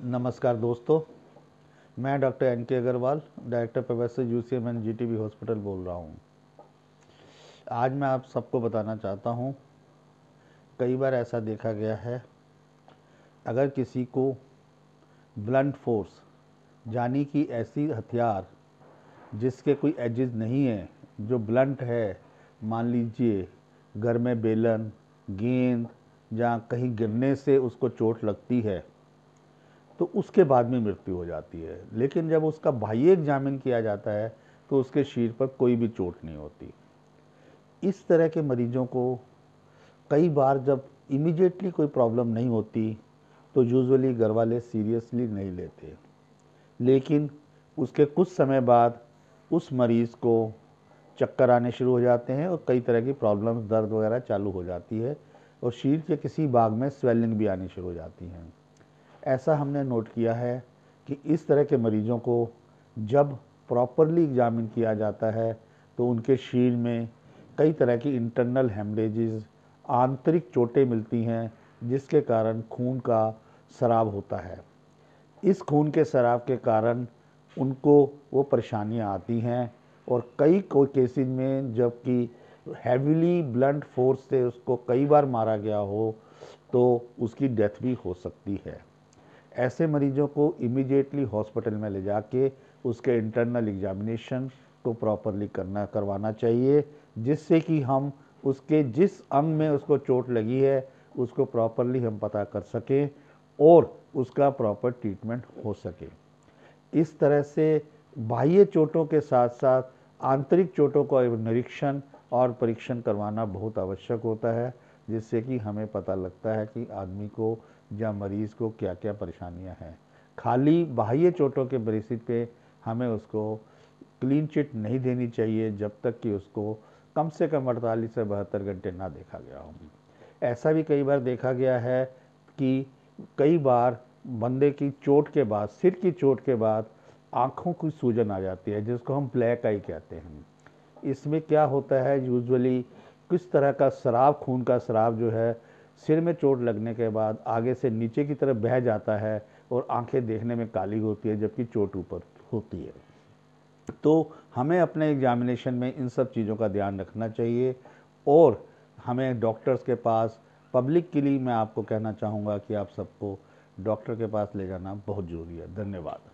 नमस्कार दोस्तों, मैं doctor N K Agrawal, director professor UCM and GTB hospital बोल रहा हूँ। आज मैं आप सबको बताना चाहता हूँ, कई बार ऐसा देखा गया है, अगर किसी को ब्लंट फोर्स यानी कि ऐसी हथियार जिसके कोई एजेस नहीं है, जो ब्लंट है, मान लीजिए घर में बेलन, गेंद या कहीं गिरने से उसको चोट लगती है तो उसके बाद में मृत्यु हो जाती है। लेकिन जब उसका बाह्य एग्जामिन किया जाता है तो उसके शरीर पर कोई भी चोट नहीं होती। इस तरह के मरीजों को कई बार जब इमीडिएटली कोई प्रॉब्लम नहीं होती तो यूजुअली घर वाले सीरियसली नहीं लेते, लेकिन उसके कुछ समय बाद उस मरीज़ को चक्कर आने शुरू हो जाते हैं और कई तरह की प्रॉब्लम्स, दर्द वगैरह चालू हो जाती है और शरीर के किसी भाग में स्वेलिंग भी आनी शुरू हो जाती हैं। ऐसा हमने नोट किया है कि इस तरह के मरीजों को जब प्रॉपरली एग्जामिन किया जाता है तो उनके शरीर में कई तरह की इंटरनल हेमरेजेस, आंतरिक चोटें मिलती हैं, जिसके कारण खून का स्राव होता है। इस खून के स्राव के कारण उनको वो परेशानियां आती हैं और कई केसेस में जबकि हैविली ब्लंट फोर्स से उसको कई बार मारा गया हो तो उसकी डेथ भी हो सकती है। ऐसे मरीजों को इमीडिएटली हॉस्पिटल में ले जाके उसके इंटरनल एग्जामिनेशन को प्रॉपरली करवाना चाहिए, जिससे कि हम उसके जिस अंग में उसको चोट लगी है उसको प्रॉपरली हम पता कर सकें और उसका प्रॉपर ट्रीटमेंट हो सके। इस तरह से बाह्य चोटों के साथ साथ आंतरिक चोटों का निरीक्षण और परीक्षण करवाना बहुत आवश्यक होता है, जिससे कि हमें पता लगता है कि आदमी को या मरीज़ को क्या क्या परेशानियां हैं। खाली बाह्य चोटों के बेसिस पे हमें उसको क्लीन चिट नहीं देनी चाहिए जब तक कि उसको कम से कम 48 से 72 घंटे ना देखा गया हो। ऐसा भी कई बार देखा गया है कि कई बार बंदे की चोट के बाद, सिर की चोट के बाद आँखों की सूजन आ जाती है, जिसको हम ब्लैक आई कहते हैं। इसमें क्या होता है, यूजुअली किस तरह का स्राव, खून का स्राव जो है सिर में चोट लगने के बाद आगे से नीचे की तरफ बह जाता है और आंखें देखने में काली होती है जबकि चोट ऊपर होती है। तो हमें अपने एग्जामिनेशन में इन सब चीज़ों का ध्यान रखना चाहिए और हमें डॉक्टर्स के पास, पब्लिक के लिए मैं आपको कहना चाहूँगा कि आप सबको डॉक्टर के पास ले जाना बहुत ज़रूरी है। धन्यवाद।